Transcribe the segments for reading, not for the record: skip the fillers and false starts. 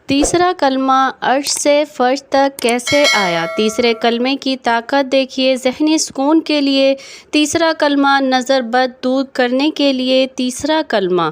تیسرا کلمہ عرش سے فرش تک کیسے آیا؟ تیسرے کلمے کی طاقت دیکھیے۔ ذہنی سکون کے لیے تیسرا کلمہ، نظر بد دور کرنے کے لیے تیسرا کلمہ،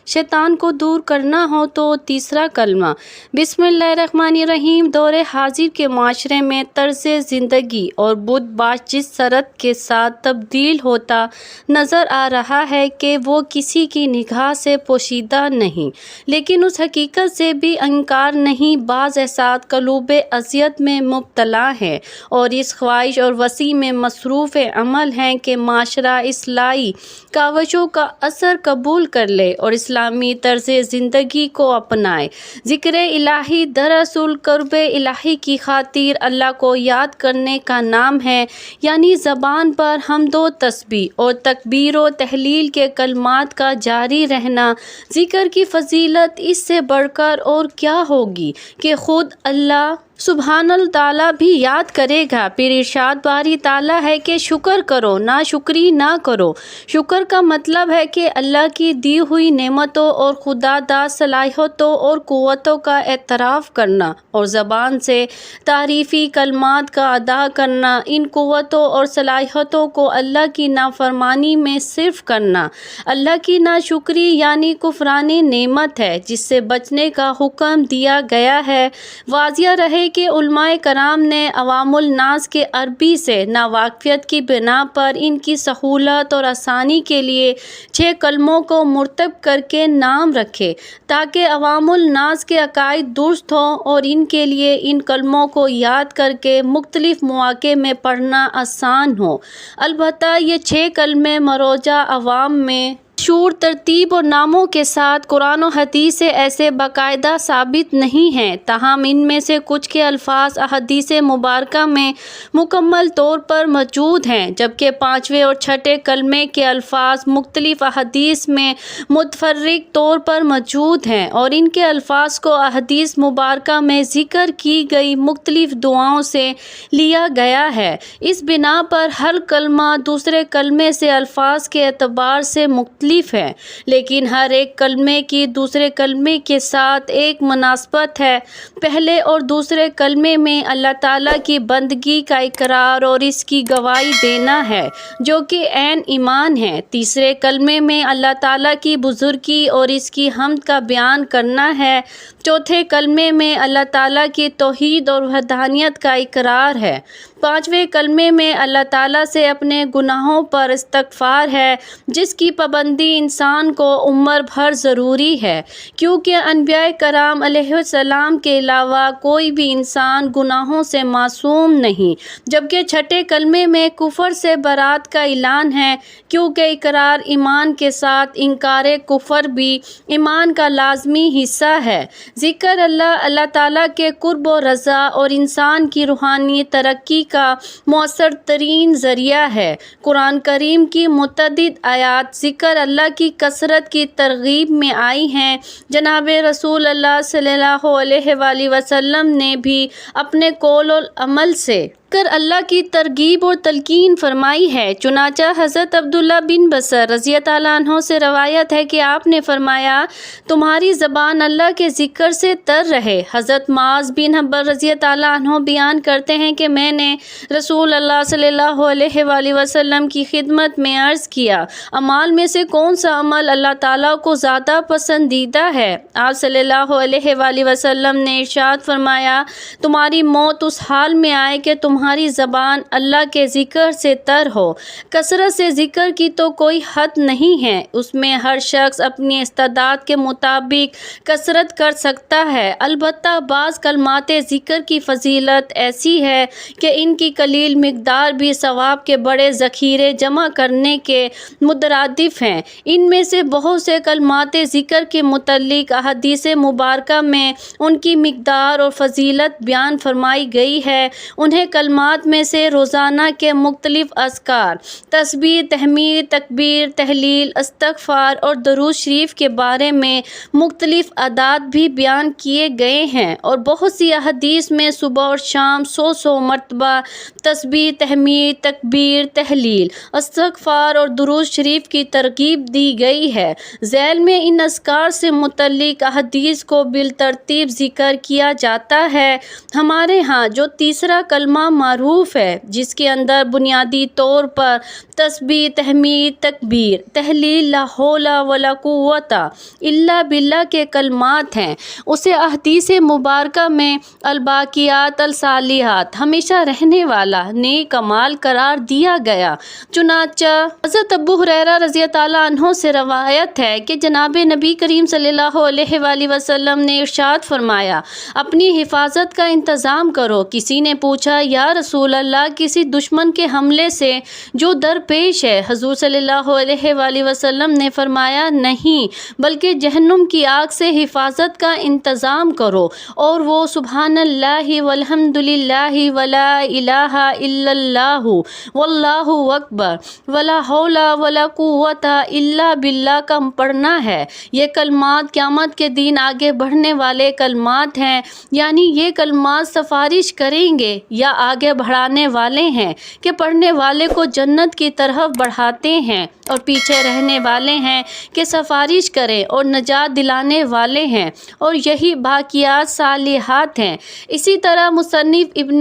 شیطان کو دور کرنا ہو تو تیسرا کلمہ۔ بسم اللہ الرحمن الرحیم۔ دور حاضر کے معاشرے میں طرز زندگی اور بت باش جس سرعت کے ساتھ تبدیل ہوتا نظر آ رہا ہے کہ وہ کسی کی نگاہ سے پوشیدہ نہیں، لیکن اس حقیقت سے بھی انکار نہیں، بعض احساس قلوب اذیت میں مبتلا ہیں اور اس خواہش اور وسیع میں مصروف عمل ہیں کہ معاشرہ اصلاحی کاوشوں کا اثر قبول کر لے اور اسلامی طرز زندگی کو اپنائے۔ ذکر الہی دراصل قرب الہی کی خاطر اللہ کو یاد کرنے کا نام ہے، یعنی زبان پر حمد و تسبیح اور تکبیر و تہلیل کے کلمات کا جاری رہنا۔ ذکر کی فضیلت اس سے بڑھ کر اور کیا ہوگی کہ خود اللہ سبحانہ تعالیٰ بھی یاد کرے گا۔ پھر ارشاد باری تعالیٰ ہے کہ شکر کرو، ناشکری نہ کرو۔ شکر کا مطلب ہے کہ اللہ کی دی ہوئی نعمتوں اور خدا داد صلاحیتوں اور قوتوں کا اعتراف کرنا اور زبان سے تعریفی کلمات کا ادا کرنا۔ ان قوتوں اور صلاحیتوں کو اللہ کی نافرمانی میں صرف کرنا اللہ کی ناشکری یعنی کفران نعمت ہے، جس سے بچنے کا حکم دیا گیا ہے۔ واضح رہے کہ علماء کرام نے عوام الناس کے عربی سے ناواقفیت کی بنا پر ان کی سہولت اور آسانی کے لیے 6 کلموں کو مرتب کر کے نام رکھے تاکہ عوام الناس کے عقائد درست ہوں اور ان کے لیے ان کلموں کو یاد کر کے مختلف مواقع میں پڑھنا آسان ہو۔ البتہ یہ 6 کلمے مروجہ عوام میں مشہور ترتیب اور ناموں کے ساتھ قرآن و حدیث سے ایسے باقاعدہ ثابت نہیں ہیں، تاہم ان میں سے کچھ کے الفاظ احادیث مبارکہ میں مکمل طور پر موجود ہیں، جبکہ 5ویں اور 6ٹھے کلمے کے الفاظ مختلف احادیث میں متفرق طور پر موجود ہیں اور ان کے الفاظ کو احادیث مبارکہ میں ذکر کی گئی مختلف دعاؤں سے لیا گیا ہے۔ اس بنا پر ہر کلمہ دوسرے کلمے سے الفاظ کے اعتبار سے مختلف ہے، لیکن ہر ایک کلمے کی دوسرے کلمے کے ساتھ ایک مناسبت ہے۔ پہلے اور دوسرے کلمے میں اللہ تعالیٰ کی بندگی کا اقرار اور اس کی گواہی دینا ہے، جو کہ عین ایمان ہے۔ تیسرے کلمے میں اللہ تعالیٰ کی بزرگی اور اس کی حمد کا بیان کرنا ہے۔ چوتھے کلمے میں اللہ تعالیٰ کی توحید اور وحدانیت کا اقرار ہے۔ 5ویں کلمے میں اللہ تعالیٰ سے اپنے گناہوں پر استغفار ہے، جس کی پابندی انسان کو عمر بھر ضروری ہے، کیونکہ انبیاء کرام علیہ السلام کے علاوہ کوئی بھی انسان گناہوں سے معصوم نہیں۔ جبکہ 6ٹھے کلمے میں کفر سے برات کا اعلان ہے، کیونکہ اقرار ایمان کے ساتھ انکار کفر بھی ایمان کا لازمی حصہ ہے۔ ذکر اللہ تعالیٰ کے قرب و رضا اور انسان کی روحانی ترقی کا مؤثر ترین ذریعہ ہے۔ قرآن کریم کی متعدد آیات ذکر اللہ کی کثرت کی ترغیب میں آئی ہیں۔ جناب رسول اللہ صلی اللہ علیہ وآلہ وسلم نے بھی اپنے قول و عمل سے ذکر اللہ کی ترغیب اور تلقین فرمائی ہے۔ چنانچہ حضرت عبداللہ بن بصر رضی اللہ عنہ سے روایت ہے کہ آپ نے فرمایا، تمہاری زبان اللہ کے ذکر سے تر رہے۔ حضرت معاذ بن جبل رضی اللہ عنہ بیان کرتے ہیں کہ میں نے رسول اللہ صلی اللہ علیہ وآلہ وسلم کی خدمت میں عرض کیا، اعمال میں سے کون سا عمل اللہ تعالیٰ کو زیادہ پسندیدہ ہے؟ آپ صلی اللہ علیہ وآلہ وسلم نے ارشاد فرمایا، تمہاری موت اس حال میں آئے کہ تمہاری زبان اللہ کے ذکر سے تر ہو۔ کثرت سے ذکر کی تو کوئی حد نہیں ہے، اس میں ہر شخص اپنی استعداد کے مطابق کثرت کر سکتا ہے۔ البتہ بعض کلمات ذکر کی فضیلت ایسی ہے کہ ان کی قلیل مقدار بھی ثواب کے بڑے ذخیرے جمع کرنے کے مترادف ہیں۔ ان میں سے بہت سے کلمات ذکر کے متعلق احادیث مبارکہ میں ان کی مقدار اور فضیلت بیان فرمائی گئی ہے۔ انہیں کلمات کلمات میں سے روزانہ کے مختلف اذکار، تسبیح، تحمید، تکبیر، تحلیل، استغفار اور درود شریف کے بارے میں مختلف اعداد بھی بیان کیے گئے ہیں، اور بہت سی احادیث میں صبح اور شام 100 مرتبہ تسبیح، تحمید، تکبیر، تحلیل، استغفار اور درود شریف کی ترغیب دی گئی ہے۔ ذیل میں ان اذکار سے متعلق احادیث کو بالترتیب ذکر کیا جاتا ہے۔ ہمارے ہاں جو تیسرا کلمہ معروف ہے، جس کے اندر بنیادی طور پر تسبیح، تحمید، تکبیر، تحلیل، لا حول ولا قوت الا باللہ کے کلمات ہیں، اسے احادیث مبارکہ میں الباقیات الصالحات، ہمیشہ رہنے والا نیک اعمال قرار دیا گیا۔ چنانچہ حضرت ابو ہریرہ رضی اللہ عنہ سے روایت ہے کہ جناب نبی کریم صلی اللہ علیہ وآلہ وسلم نے ارشاد فرمایا، اپنی حفاظت کا انتظام کرو۔ کسی نے پوچھا، یا رسول اللہ، کسی دشمن کے حملے سے جو درپیش ہے؟ حضور صلی اللہ علیہ وآلہ وسلم نے فرمایا، نہیں، بلکہ جہنم کی آگ سے حفاظت کا انتظام کرو، اور وہ سبحان اللہ والحمد للہ ولا الہ الا اللہ واللہ اکبر ولا حول ولا قوت الا باللہ کا پڑھنا ہے۔ یہ کلمات قیامت کے دن آگے بڑھنے والے کلمات ہیں، یعنی یہ کلمات سفارش کریں گے یا آگے بڑھانے والے ہیں کہ پڑھنے والے کو جنت کی طرف بڑھاتے ہیں، اور پیچھے رہنے والے ہیں کہ سفارش کریں اور نجات دلانے والے ہیں، اور یہی باقیات صالحات ہیں۔ اسی طرح مصنف ابن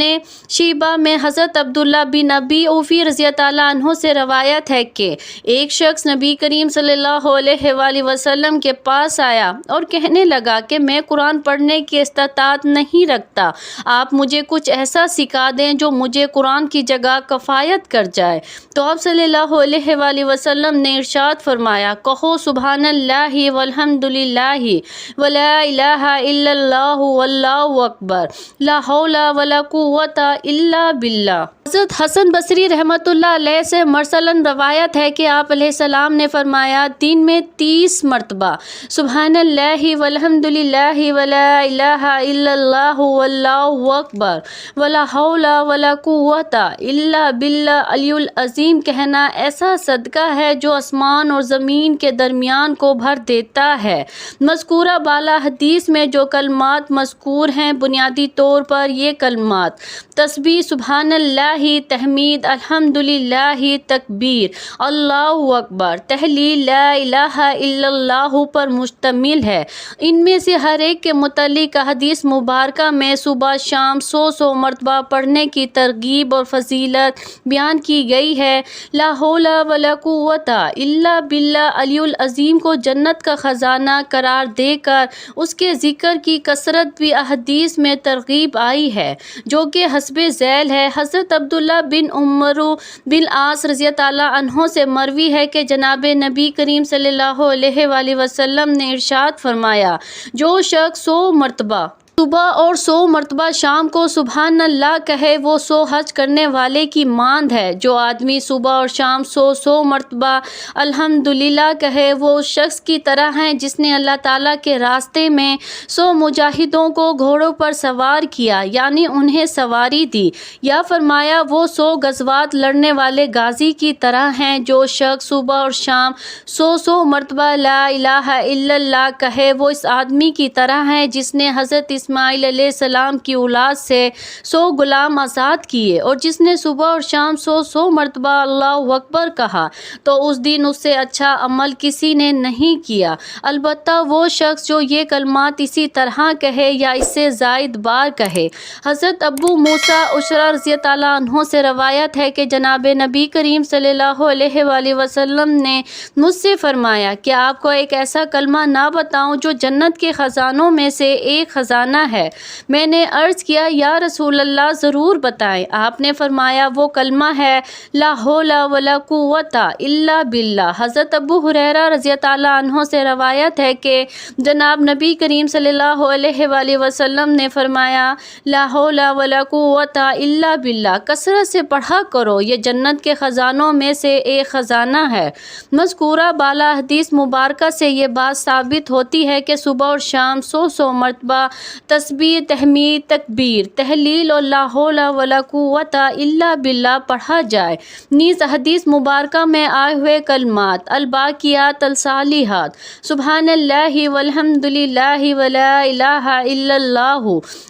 شیبہ میں حضرت عبداللہ بن ابی اوفی رضی اللہ عنہ سے روایت ہے کہ ایک شخص نبی کریم صلی اللہ علیہ وآلہ وسلم کے پاس آیا اور کہنے لگا کہ میں قرآن پڑھنے کی استطاعت نہیں رکھتا، آپ مجھے کچھ ایسا سکھا دیں جو مجھے قرآن کی جگہ کفایت کر جائے۔ تو آپ صلی اللہ علیہ وآلہ وسلم نے ارشاد فرمایا، کہو سبحان اللہ والحمد للہ ولا الہ الا اللہ واللہ اکبر لا حول ولا قوت الا باللہ۔ حضرت حسن بصری رحمۃ اللہ علیہ سے مرسلاً روایت ہے کہ آپ علیہ السلام نے فرمایا، دن میں 30 مرتبہ سبحان اللہ والحمد للہ ولا الہ الا اللہ واللہ اکبر ولا حول ولا قوت الا باللہ العلی العظیم کہنا ایسا صدقہ ہے جو آسمان اور زمین کے درمیان کو بھر دیتا ہے۔ مذکورہ بالا حدیث میں جو کلمات مذکور ہیں، بنیادی طور پر یہ کلمات تسبیح، سبحان اللہ، تحمید، الحمدللہ، تکبیر، اللہ اکبر، تحلیل، لا الہ الا اللہ پر مشتمل ہے۔ ان میں سے ہر ایک کے متعلق احادیث مبارکہ میں صبح شام 100 مرتبہ پڑھنے کی ترغیب اور فضیلت بیان کی گئی ہے۔ لا حول ولا قوت الا باللہ العلی العظیم کو جنت کا خزانہ قرار دے کر اس کے ذکر کی کثرت بھی احادیث میں ترغیب آئی ہے، جو کہ حسب ذیل ہے۔ حضرت عبداللہ بن عمرو بن العاص رضی اللہ عنہ سے مروی ہے کہ جناب نبی کریم صلی اللہ علیہ وآلہ وسلم نے ارشاد فرمایا، جو شخص 100 مرتبہ صبح اور 100 مرتبہ شام کو سبحان اللہ کہے، وہ 100 حج کرنے والے کی ماند ہے۔ جو آدمی صبح اور شام 100 مرتبہ الحمدللہ کہے، وہ اس شخص کی طرح ہیں جس نے اللہ تعالیٰ کے راستے میں 100 مجاہدوں کو گھوڑوں پر سوار کیا، یعنی انہیں سواری دی، یا فرمایا وہ 100 غزوات لڑنے والے غازی کی طرح ہیں۔ جو شخص صبح اور شام 100 مرتبہ لا الہ الا اللہ کہے، وہ اس آدمی کی طرح ہے جس نے حضرت اسماعیل علیہ السلام کی اولاد سے 100 غلام آزاد کیے، اور جس نے صبح اور شام 100 مرتبہ اللہ اکبر کہا تو اس دن اس سے اچھا عمل کسی نے نہیں کیا، البتہ وہ شخص جو یہ کلمات اسی طرح کہے یا اس سے زائد بار کہے۔ حضرت ابو موسیٰ اشعری رضی اللہ عنہ سے روایت ہے کہ جناب نبی کریم صلی اللہ علیہ وآلہ وسلم نے مجھ سے فرمایا، کیا آپ کو ایک ایسا کلمہ نہ بتاؤں جو جنت کے خزانوں میں سے ایک خزانہ ہے؟ میں نے عرض کیا، یا رسول اللہ ضرور بتائیں۔ آپ نے فرمایا، وہ کلمہ ہے لا حول ولا قوت الا باللہ۔ حضرت ابو ہریرہ رضی اللہ عنہ سے روایت ہے کہ جناب نبی کریم صلی اللہ علیہ وآلہ وسلم نے فرمایا، لا حول ولا قوت الا باللہ کثرت سے پڑھا کرو، یہ جنت کے خزانوں میں سے ایک خزانہ ہے۔ مذکورہ بالا حدیث مبارکہ سے یہ بات ثابت ہوتی ہے کہ صبح اور شام 100 مرتبہ تسبیح، تحمید، تکبیر، تحلیل اور لا حول ولا قوت الا باللہ پڑھا جائے۔ نیز حدیث مبارکہ میں آئے ہوئے کلمات الباقیات الصالحات سبحان اللہ والحمد للہ ولا الہ الا اللہ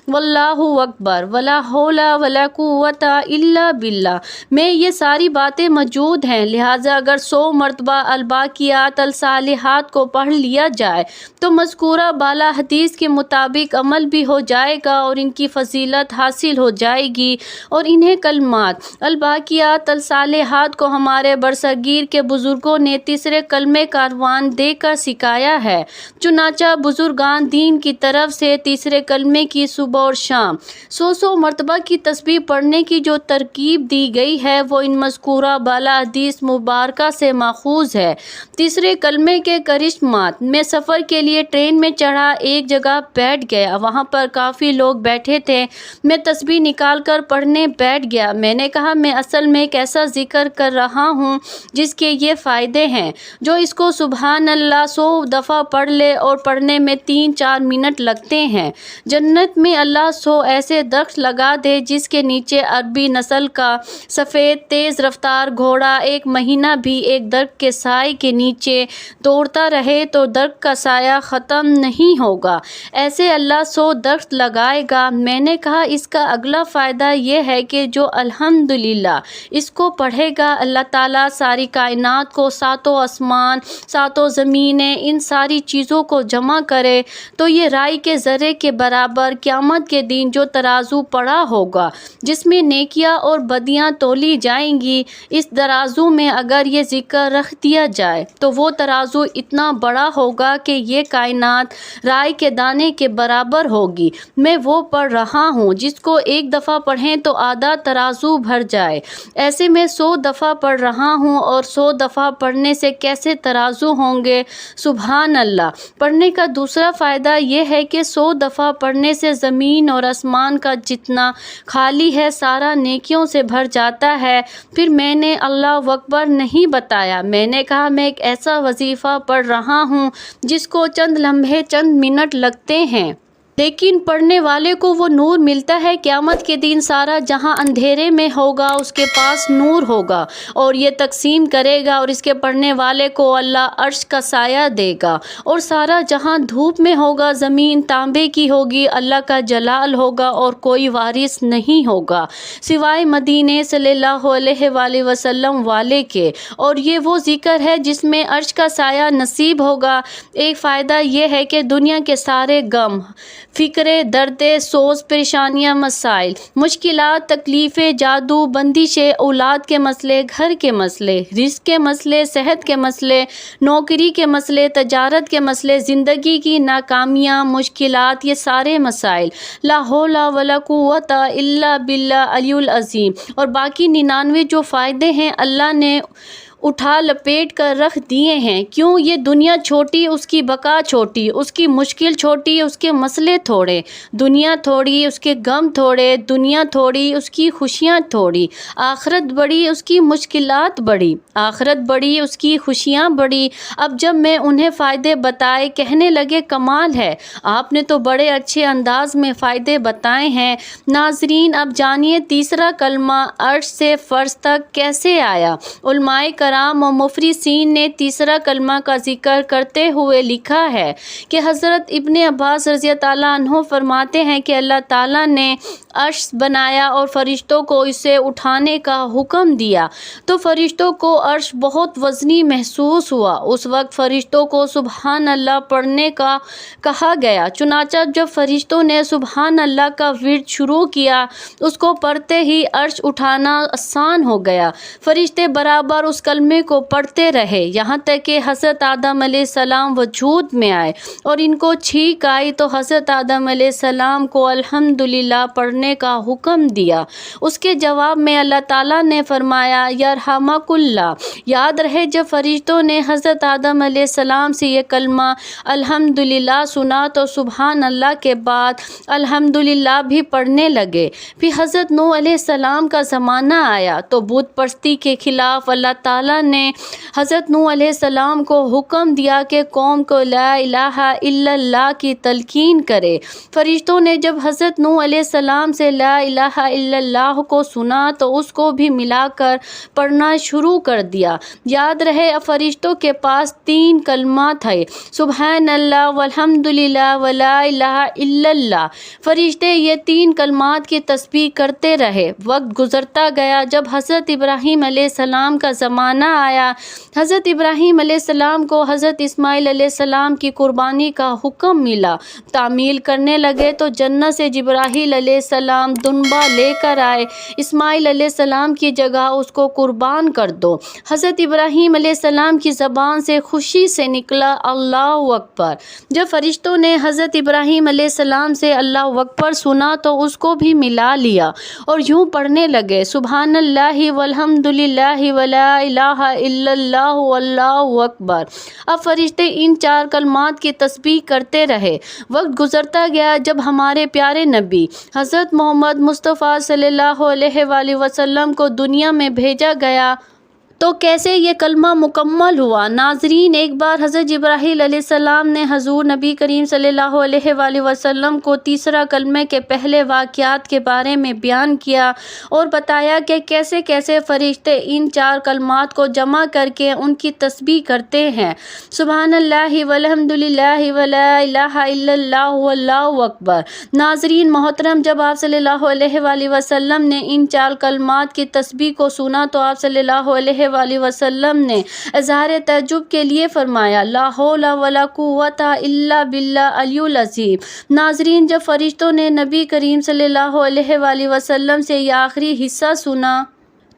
واللہ اکبر ولا حول ولا قوت الا باللہ میں یہ ساری باتیں موجود ہیں، لہٰذا اگر 100 مرتبہ الباقیات الصالحات کو پڑھ لیا جائے تو مذکورہ بالا حدیث کے مطابق عمل بھی ہو جائے گا اور ان کی فضیلت حاصل ہو جائے گی۔ اور انہیں کلمات الباقیات الصالحات کو ہمارے برصغیر کے بزرگوں نے تیسرے کلمے کاروان دے کر سکھایا ہے۔ چنانچہ بزرگان دین کی طرف سے تیسرے کلمے کی صبح اور شام 100 مرتبہ کی تسبیح پڑھنے کی جو ترکیب دی گئی ہے وہ ان مذکورہ بالا حدیث مبارکہ سے ماخوذ ہے۔ تیسرے کلمے کے کرشمات میں سفر کے لیے ٹرین میں چڑھا، ایک جگہ بیٹھ گیا، وہاں پر کافی لوگ بیٹھے تھے، میں تسبیح نکال کر پڑھنے بیٹھ گیا۔ میں نے کہا میں اصل میں ایک ایسا ذکر کر رہا ہوں جس کے یہ فائدے ہیں، جو اس کو سبحان اللہ 100 دفعہ پڑھ لے اور پڑھنے میں 3-4 منٹ لگتے ہیں۔ جنت میں اللہ 100 ایسے درخت لگا دے جس کے نیچے عربی نسل کا سفید تیز رفتار گھوڑا 1 مہینہ بھی ایک درخت کے سائے کے نیچے دوڑتا رہے تو درخت کا سایہ ختم نہیں ہوگا، ایسے اللہ 100 درخت لگائے گا۔ میں نے کہا اس کا اگلا فائدہ یہ ہے کہ جو الحمدللہ اس کو پڑھے گا، اللہ تعالیٰ ساری کائنات کو، 7 آسمان 7 زمینیں، ان ساری چیزوں کو جمع کرے تو یہ رائی کے ذرے کے برابر قیامت کے دن جو ترازو پڑا ہوگا جس میں نیکیاں اور بدیاں تولی جائیں گی، اس ترازو میں اگر یہ ذکر رکھ دیا جائے تو وہ ترازو اتنا بڑا ہوگا کہ یہ کائنات رائی کے دانے کے برابر ہوگی۔ میں وہ پڑھ رہا ہوں جس کو 1 دفعہ پڑھیں تو آدھا ترازو بھر جائے، ایسے میں 100 دفعہ پڑھ رہا ہوں، اور 100 دفعہ پڑھنے سے کیسے ترازو ہوں گے، سبحان اللہ۔ پڑھنے کا دوسرا فائدہ یہ ہے کہ 100 دفعہ پڑھنے سے زمین اور آسمان کا جتنا خالی ہے سارا نیکیوں سے بھر جاتا ہے۔ پھر میں نے اللہ اکبر نہیں بتایا، میں نے کہا میں ایک ایسا وظیفہ پڑھ رہا ہوں جس کو چند لمحے چند منٹ لگتے ہیں، لیکن پڑھنے والے کو وہ نور ملتا ہے۔ قیامت کے دن سارا جہاں اندھیرے میں ہوگا اس کے پاس نور ہوگا اور یہ تقسیم کرے گا اور اس کے پڑھنے والے کو اللہ عرش کا سایہ دے گا، اور سارا جہاں دھوپ میں ہوگا، زمین تانبے کی ہوگی، اللہ کا جلال ہوگا اور کوئی وارث نہیں ہوگا سوائے مدینے صلی اللہ علیہ وآلہ وسلم والے کے، اور یہ وہ ذکر ہے جس میں عرش کا سایہ نصیب ہوگا۔ ایک فائدہ یہ ہے کہ دنیا کے سارے غم، فکرے، درد، سوز، پریشانیاں، مسائل، مشکلات، تکلیفیں، جادو، بندشیں، اولاد کے مسئلے، گھر کے مسئلے، رزق کے مسئلے، صحت کے مسئلے، نوکری کے مسئلے، تجارت کے مسئلے، زندگی کی ناکامیاں، مشکلات، یہ سارے مسائل لا حول ولا قوت الا باللہ العلی العظیم، اور باقی 99 جو فائدے ہیں اللہ نے اٹھا لپیٹ کر رکھ دیے ہیں۔ کیوں؟ یہ دنیا چھوٹی، اس کی بقا چھوٹی، اس کی مشکل چھوٹی، اس کے مسئلے تھوڑے، دنیا تھوڑی، اس کے غم تھوڑے، دنیا تھوڑی، اس کی خوشیاں تھوڑی، آخرت بڑی، اس کی مشکلات بڑی، آخرت بڑی، اس کی خوشیاں بڑی۔ اب جب میں انہیں فائدے بتائے، کہنے لگے کمال ہے، آپ نے تو بڑے اچھے انداز میں فائدے بتائے ہیں۔ ناظرین، اب جانیے تیسرا کلمہ عرش سے فرش تک کیسے آیا۔ علماء کرام و مفسرین نے تیسرا کلمہ کا ذکر کرتے ہوئے لکھا ہے کہ حضرت ابن عباس رضی اللہ عنہ فرماتے ہیں کہ اللہ تعالیٰ نے عرش بنایا اور فرشتوں کو اسے اٹھانے کا حکم دیا تو فرشتوں کو عرش بہت وزنی محسوس ہوا۔ اس وقت فرشتوں کو سبحان اللہ پڑھنے کا کہا گیا، چنانچہ جب فرشتوں نے سبحان اللہ کا ورد شروع کیا، اس کو پڑھتے ہی عرش اٹھانا آسان ہو گیا۔ فرشتے برابر اس کلمے کو پڑھتے رہے یہاں تک کہ حضرت آدم علیہ السلام وجود میں آئے اور ان کو چھینک آئی تو حضرت آدم علیہ السلام کو الحمدللہ پڑھنے کا حکم دیا۔ اس کے جواب میں اللہ تعالیٰ نے فرمایا یرحمک اللہ۔ یاد رہے جب فرشتوں نے حضرت آدم علیہ السلام سے یہ کلمہ الحمدللہ سنا تو سبحان اللہ کے بعد الحمدللہ بھی پڑھنے لگے۔ پھر حضرت نوح علیہ السلام کا زمانہ آیا تو بت پرستی کے خلاف اللہ تعالیٰ تعالیٰ نے حضرت نوح علیہ السلام کو حکم دیا کہ قوم کو لا الہ الا اللہ کی تلقین کرے۔ فرشتوں نے جب حضرت نوح علیہ السلام سے لا الہ الا اللہ کو سنا تو اس کو بھی ملا کر پڑھنا شروع کر دیا۔ یاد رہے فرشتوں کے پاس 3 کلمات تھے، سبحان اللہ والحمد للہ ولا الہ الا اللہ۔ فرشتے یہ 3 کلمات کی تسبیح کرتے رہے۔ وقت گزرتا گیا، جب حضرت ابراہیم علیہ السلام کا زمانہ آیا، حضرت ابراہیم علیہ السلام کو حضرت اسماعیل علیہ السلام کی قربانی کا حکم ملا۔ تعمیل کرنے لگے تو جنت سے جبرائیل علیہ السلام دنبا لے کر آئے، اسماعیل علیہ السلام کی جگہ اس کو قربان کر دو۔ حضرت ابراہیم علیہ السلام کی زبان سے خوشی سے نکلا اللہ اکبر۔ جب فرشتوں نے حضرت ابراہیم علیہ السلام سے اللہ اکبر سنا تو اس کو بھی ملا لیا اور یوں پڑھنے لگے، سبحان اللہ والحمد للہ ولا الہ الا اللہ واللہ اکبر۔ اب فرشتے ان 4 کلمات کی تسبیح کرتے رہے۔ وقت گزرتا گیا، جب ہمارے پیارے نبی حضرت محمد مصطفیٰ صلی اللہ علیہ وآلہ وسلم کو دنیا میں بھیجا گیا تو کیسے یہ کلمہ مکمل ہوا۔ ناظرین، ایک بار حضرت جبرائیل علیہ السلام نے حضور نبی کریم صلی اللہ علیہ وآلہ وسلم کو تیسرا کلمے کے پہلے واقعات کے بارے میں بیان کیا اور بتایا کہ کیسے کیسے فرشتے ان 4 کلمات کو جمع کر کے ان کی تسبیح کرتے ہیں، سبحان اللہ والحمد للہ ولا الہ الا اللہ واللہ اکبر۔ ناظرین محترم، جب آپ صلی اللہ علیہ وآلہ وسلم نے ان 4 کلمات کی تسبیح کو سنا تو آپ صلی اللہ علیہ وآلہ وسلم نے اظہار تعجب کے لیے فرمایا، لا حول ولا قوت الا باللہ العلی العظیم۔ ناظرین، جب فرشتوں نے نبی کریم صلی اللہ علیہ وآلہ وسلم سے یہ آخری حصہ سنا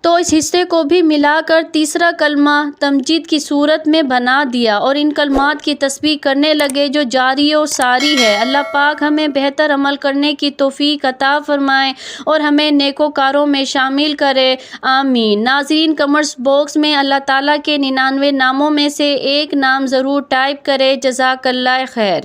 تو اس حصے کو بھی ملا کر تیسرا کلمہ تمجید کی صورت میں بنا دیا اور ان کلمات کی تسبیح کرنے لگے جو جاری و ساری ہے۔ اللہ پاک ہمیں بہتر عمل کرنے کی توفیق عطا فرمائے اور ہمیں نیکوکاروں میں شامل کرے، آمین۔ ناظرین، کمنٹس باکس میں اللہ تعالیٰ کے 99 ناموں میں سے ایک نام ضرور ٹائپ کرے۔ جزاک اللہ خیر۔